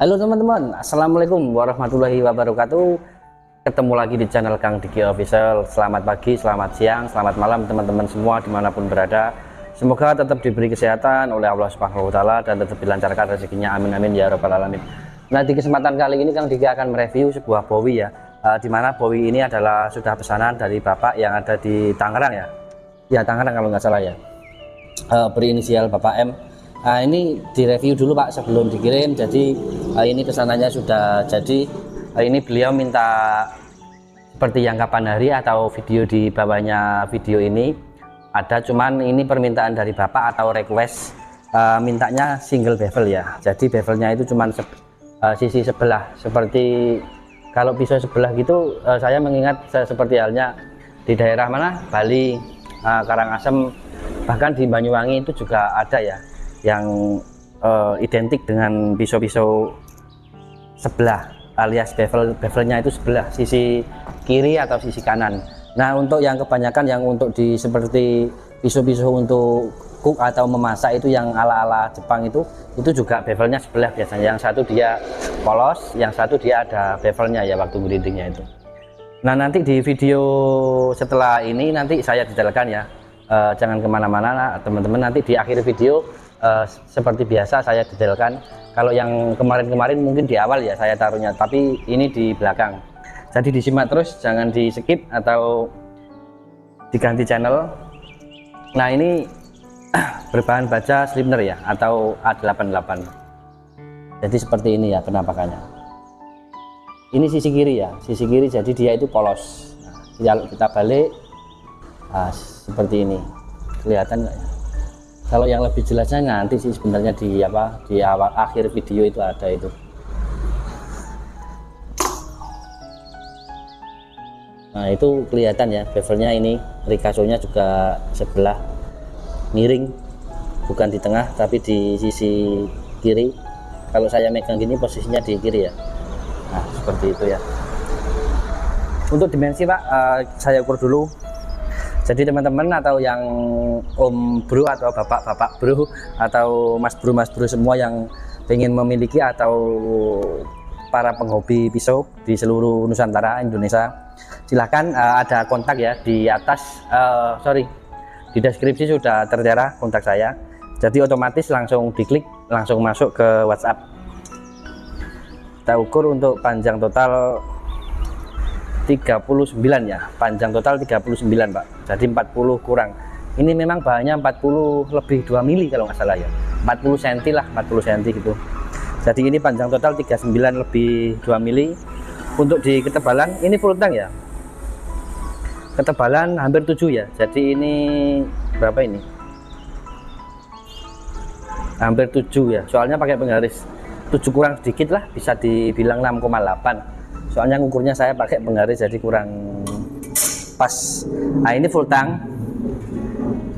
Halo teman-teman, Assalamualaikum warahmatullahi wabarakatuh. Ketemu lagi di channel Kang Diki Official. Selamat pagi, selamat siang, selamat malam teman-teman semua dimanapun berada. Semoga tetap diberi kesehatan oleh Allah Subhanahu wa Ta'ala dan tetap dilancarkan rezekinya, amin amin ya rabbal alamin. Nah, di kesempatan kali ini Kang Diki akan mereview sebuah bowie ya, dimana bowie ini adalah sudah pesanan dari bapak yang ada di Tangerang ya, Tangerang kalau nggak salah ya, berinisial Bapak M. Nah, ini direview dulu Pak sebelum dikirim. Jadi ini pesanannya sudah jadi. Ini beliau minta seperti yang kapan hari atau video di bawahnya video ini ada, cuman ini permintaan dari Bapak atau request, mintanya single bevel ya. Jadi bevelnya itu cuman sisi sebelah, seperti kalau pisau sebelah gitu. Saya mengingat seperti halnya di daerah mana, Bali, Karangasem, bahkan di Banyuwangi itu juga ada ya yang identik dengan pisau-pisau sebelah, alias bevelnya itu sebelah, sisi kiri atau sisi kanan. Nah, untuk yang kebanyakan yang untuk di seperti pisau-pisau untuk cook atau memasak itu yang ala-ala Jepang itu juga bevelnya sebelah biasanya. Yang satu dia polos, yang satu dia ada bevelnya ya waktu grindingnya itu. Nah, nanti di video setelah ini nanti saya detailkan ya. Jangan kemana-mana teman-teman, nanti di akhir video seperti biasa saya detailkan. Kalau yang kemarin-kemarin mungkin di awal ya saya taruhnya, tapi ini di belakang. Jadi disimak terus, jangan di skip atau diganti channel. Nah, ini berbahan baja Sleipner ya, atau A88. Jadi seperti ini ya penampakannya. Ini sisi kiri ya, sisi kiri, jadi dia itu polos. Nah, kalau kita balik, seperti ini, kelihatan nggak ya? Kalau yang lebih jelasnya nanti sih sebenarnya di awal akhir video itu ada itu. Nah, itu kelihatan ya bevelnya. Ini ricassonya juga sebelah miring, bukan di tengah tapi di sisi kiri. Kalau saya megang gini posisinya di kiri ya. Nah, seperti itu ya. Untuk dimensi Pak, saya ukur dulu. Jadi teman-teman atau yang om bro atau bapak bro atau mas bro semua yang ingin memiliki atau para penghobi pisau di seluruh Nusantara Indonesia, silahkan, ada kontak ya di atas, di deskripsi sudah tertera kontak saya. Jadi otomatis langsung diklik, langsung masuk ke WhatsApp. Kita ukur untuk panjang total 39 ya, panjang total 39 Pak, jadi 40 kurang. Ini memang bahannya 40 lebih 2 mili kalau nggak salah ya, 40 cm lah, 40 cm gitu. Jadi ini panjang total 39 lebih 2 mili. Untuk di ketebalan ini full tank ya, ketebalan hampir 7 ya. Jadi ini berapa ini, hampir 7 ya, soalnya pakai penggaris 7 kurang sedikit lah, bisa dibilang 6,8. Soalnya ngukurnya saya pakai penggaris jadi kurang pas. Nah, ini full tank.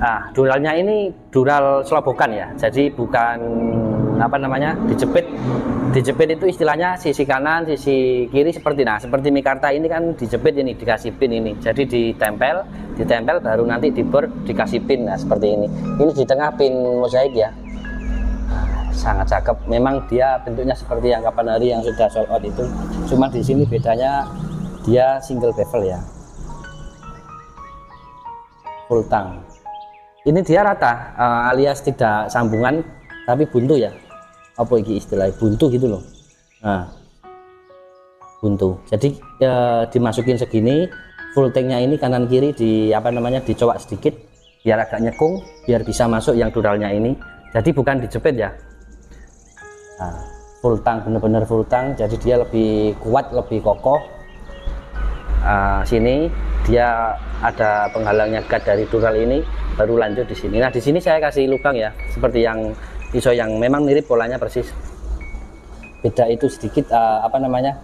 Nah, duralnya ini dural selobokan ya, jadi bukan apa namanya dijepit itu istilahnya sisi kanan sisi kiri seperti mikarta ini kan dijepit, ini dikasih pin ini, jadi ditempel baru nanti dibor dikasih pin. Nah, seperti ini di tengah pin mozaik ya. Sangat cakep, memang dia bentuknya seperti yang kapan hari yang sudah sold out itu, cuma di sini bedanya dia single bevel ya, full tank. Ini dia rata, alias tidak sambungan tapi buntu ya, apa ini istilahnya, buntu gitu loh. Nah, buntu, jadi dimasukin segini, full tanknya ini kanan kiri dicowak sedikit biar agak nyekung, biar bisa masuk yang duralnya ini. Jadi bukan dijepit ya. Nah, full tank, bener-bener full tank, jadi dia lebih kuat, lebih kokoh. Sini dia ada penghalangnya guard dari dural ini, baru lanjut di sini. Nah, di sini saya kasih lubang ya, seperti yang pisau yang memang mirip polanya persis. Beda itu sedikit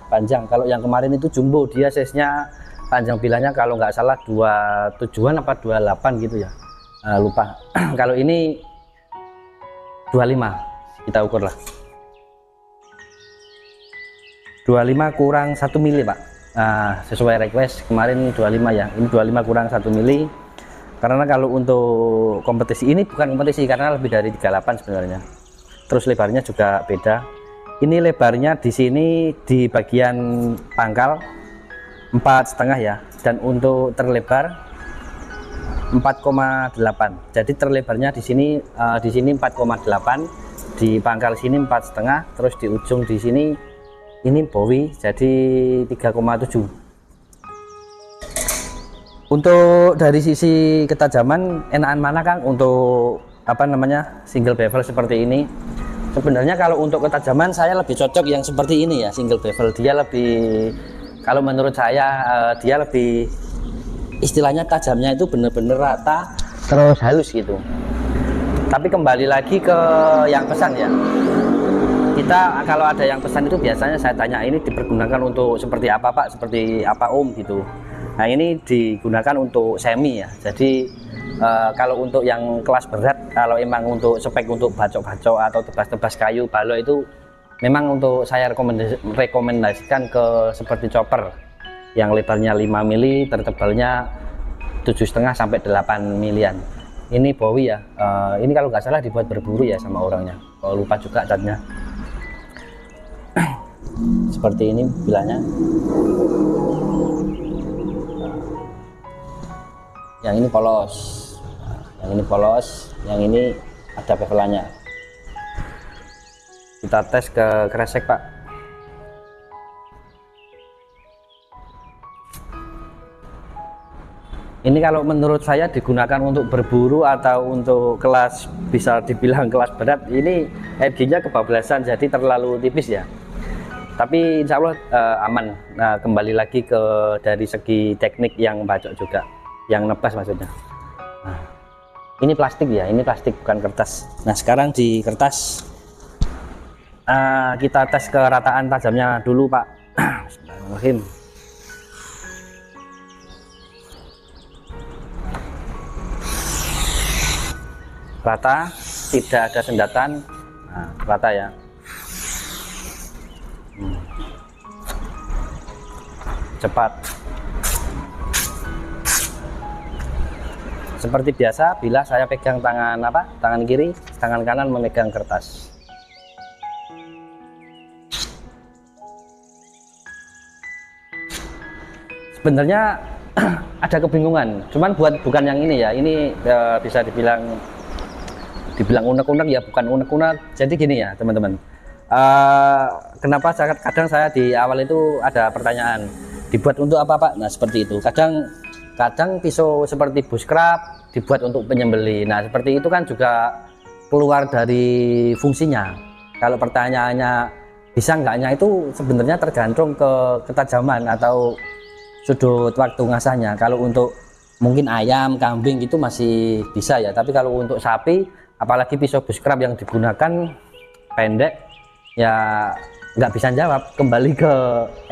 panjang. Kalau yang kemarin itu jumbo, dia size-nya panjang bilahnya kalau nggak salah 27-an apa 28 gitu ya. Lupa. Kalau ini 25, kita ukur lah. 25 kurang 1 mili Pak. Nah, sesuai request kemarin 25 ya, ini 25 kurang 1 mili. Karena kalau untuk kompetisi ini bukan kompetisi, karena lebih dari 38 sebenarnya. Terus lebarnya juga beda. Ini lebarnya di sini di bagian pangkal 4,5 ya, dan untuk terlebar 4,8. Jadi terlebarnya di sini 4,8, di pangkal sini 4,5, terus di ujung di sini ini bowi jadi 3,7. Untuk dari sisi ketajaman enakan mana Kang untuk single bevel seperti ini? Sebenarnya kalau untuk ketajaman saya lebih cocok yang seperti ini ya, single bevel. Dia lebih, kalau menurut saya dia lebih, istilahnya tajamnya itu bener-bener rata terus halus gitu. Tapi kembali lagi ke yang pesan ya, kita kalau ada yang pesan itu biasanya saya tanya, ini dipergunakan untuk seperti apa Pak, seperti apa Om gitu. Nah ini digunakan untuk semi ya, jadi kalau untuk yang kelas berat, kalau emang untuk spek untuk bacok-bacok atau tebas-tebas kayu balok itu memang untuk saya rekomendasikan ke seperti chopper yang lebarnya 5 mili, tertebalnya 7,5 sampai 8 milian. Ini bowie ya, ini kalau nggak salah dibuat berburu ya sama orangnya, kalau lupa juga catnya. Seperti ini bilanya. Yang ini polos, yang ini polos, yang ini ada bevelannya. Kita tes ke kresek Pak. Ini kalau menurut saya digunakan untuk berburu atau untuk kelas, bisa dibilang kelas berat, ini RG-nya kebablasan jadi terlalu tipis ya. Tapi insya Allah aman. Nah kembali lagi ke dari segi teknik yang bacok juga, yang nebas maksudnya. Nah, ini plastik ya, ini plastik bukan kertas. Nah sekarang di kertas kita tes kerataan tajamnya dulu Pak. Bismillahirrahmanirrahim. Rata, tidak ada sendatan. Nah, rata ya. Cepat. Seperti biasa, bila saya pegang tangan kiri, tangan kanan memegang kertas. Sebenarnya ada kebingungan, cuman bukan yang ini ya, ini bisa dibilang unek-unek ya, bukan unek-unek. Jadi gini ya teman-teman, kenapa kadang saya di awal itu ada pertanyaan, dibuat untuk apa Pak? Nah seperti itu, kadang pisau seperti bushcraft dibuat untuk penyembeli. Nah seperti itu kan juga keluar dari fungsinya. Kalau pertanyaannya bisa enggaknya, itu sebenarnya tergantung ke ketajaman atau sudut waktu ngasahnya. Kalau untuk mungkin ayam, kambing itu masih bisa ya, tapi kalau untuk sapi, apalagi pisau bushcraft yang digunakan pendek ya, nggak bisa jawab. Kembali ke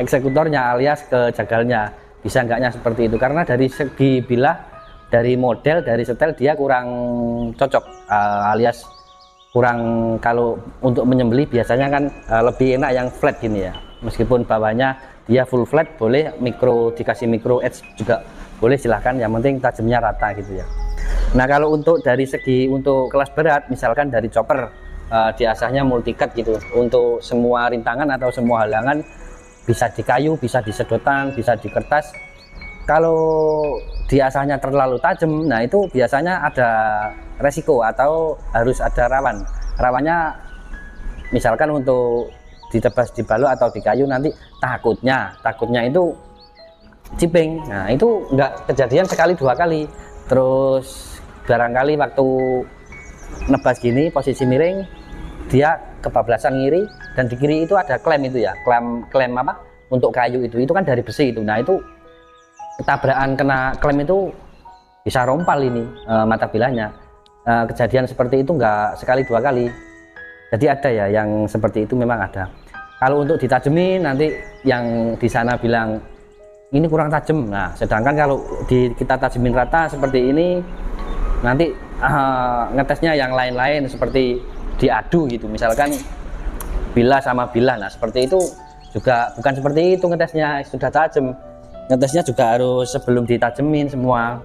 eksekutornya alias ke jagalnya, bisa enggaknya seperti itu. Karena dari segi bilah, dari model, dari setel dia kurang cocok, alias kurang. Kalau untuk menyembelih biasanya kan lebih enak yang flat gini ya, meskipun bawahnya dia full flat, boleh dikasih micro edge juga boleh, silahkan, yang penting tajamnya rata gitu ya. Nah kalau untuk dari segi untuk kelas berat, misalkan dari chopper, diasahnya multicut gitu, untuk semua rintangan atau semua halangan, bisa di kayu, bisa di sedotan, bisa di kertas. Kalau diasahnya terlalu tajam, nah itu biasanya ada resiko atau harus ada rawannya. Misalkan untuk ditebas di balok atau di kayu, nanti takutnya itu ciping. Nah itu enggak kejadian sekali dua kali, terus barangkali waktu nebas gini posisi miring, dia kebablasan ngiri, dan di kiri itu ada klem itu ya, klem apa untuk kayu itu kan dari besi itu. Nah itu ketabrakan kena klem itu bisa rompal ini mata bilahnya. Kejadian seperti itu enggak sekali dua kali, jadi ada ya yang seperti itu, memang ada. Kalau untuk ditajemin, nanti yang di sana bilang ini kurang tajam. Nah sedangkan kalau kita tajemin rata seperti ini, nanti ngetesnya yang lain-lain seperti diadu gitu, misalkan bilah sama bilah. Nah seperti itu juga bukan seperti itu ngetesnya, sudah tajam, ngetesnya juga harus sebelum ditajemin semua.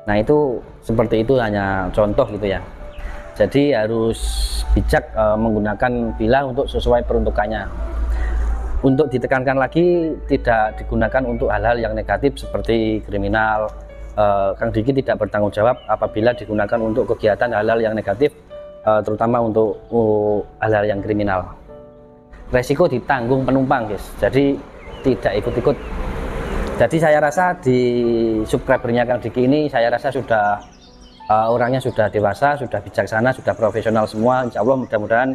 Nah itu seperti itu, hanya contoh gitu ya. jadi harus bijak menggunakan bilah untuk sesuai peruntukannya. Untuk ditekankan lagi, tidak digunakan untuk hal-hal yang negatif seperti kriminal. Kang Diki tidak bertanggung jawab apabila digunakan untuk kegiatan hal-hal yang negatif, terutama untuk hal-hal yang kriminal. Resiko ditanggung penumpang, guys, jadi tidak ikut-ikut. Jadi saya rasa di subscribernya Kang Diki ini, saya rasa sudah orangnya sudah dewasa, sudah bijaksana, sudah profesional semua. Insya Allah mudah-mudahan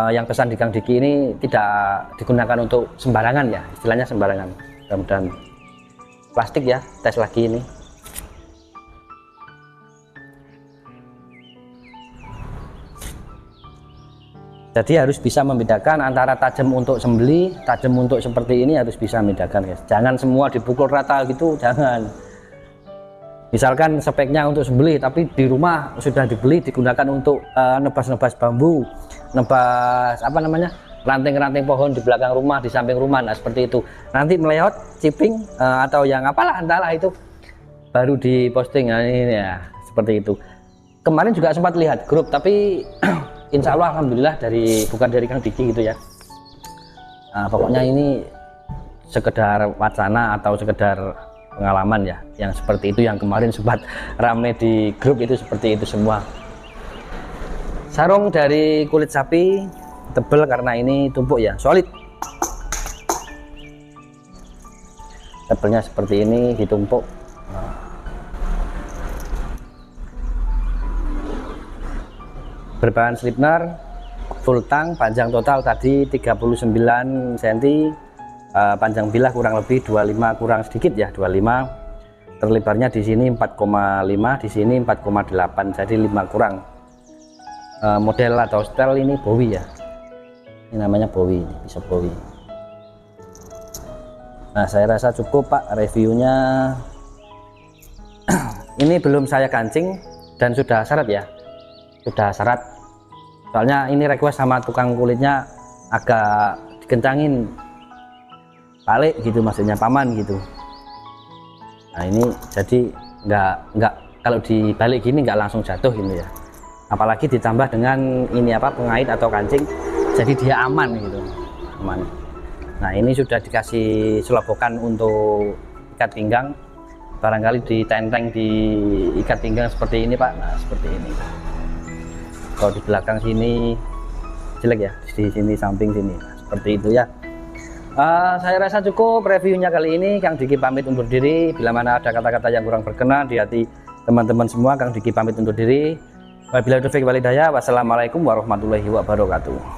yang pesan di Kang Diki ini tidak digunakan untuk sembarangan ya, istilahnya sembarangan. Mudah-mudahan. Plastik ya, tes lagi ini. Jadi harus bisa membedakan antara tajam untuk sembeli, tajam untuk seperti ini, harus bisa membedakan, guys. Jangan semua dipukul rata gitu, jangan. Misalkan speknya untuk sembeli, tapi di rumah sudah dibeli digunakan untuk nebas-nebas bambu, nebas apa namanya, ranting-ranting pohon di belakang rumah, di samping rumah. Nah seperti itu. Nanti meleot, chipping atau yang apalah entahlah itu, baru diposting. Nah, ini ya seperti itu. Kemarin juga sempat lihat grup, tapi insya Allah alhamdulillah bukan dari Kang Diki gitu ya. Pokoknya ini sekedar wacana atau sekedar pengalaman ya, yang seperti itu, yang kemarin sempat rame di grup itu seperti itu semua. Sarung dari kulit sapi, tebal karena ini tumpuk ya, solid. Tebelnya seperti ini, ditumpuk. Berbahan slipner, full tang, panjang total tadi 39 cm, panjang bilah kurang lebih 25 kurang sedikit ya, 25. Terlebarnya di sini 4,5, di sini 4,8, jadi 5 kurang. Model atau style ini Bowie ya, ini namanya Bowie, bisa Bowie. Nah saya rasa cukup Pak reviewnya. Ini belum saya kancing dan sudah syarat ya, sudah syarat, soalnya ini request sama tukang kulitnya agak dikencangin balik gitu, maksudnya paman gitu. Nah ini jadi nggak kalau dibalik gini nggak langsung jatuh gitu ya, apalagi ditambah dengan ini apa, pengait atau kancing, jadi dia aman gitu, aman. Nah ini sudah dikasih selobokan untuk ikat pinggang, barangkali ditenteng di ikat pinggang seperti ini Pak. Nah seperti ini. Kalau di belakang sini jelek ya, di sini samping sini, seperti itu ya. Saya rasa cukup reviewnya kali ini. Kang Diki pamit undur diri. Bila mana ada kata-kata yang kurang berkenan di hati teman-teman semua, Kang Diki pamit undur diri. Wabillahi taufiq wal hidayah. Wassalamualaikum warahmatullahi wabarakatuh.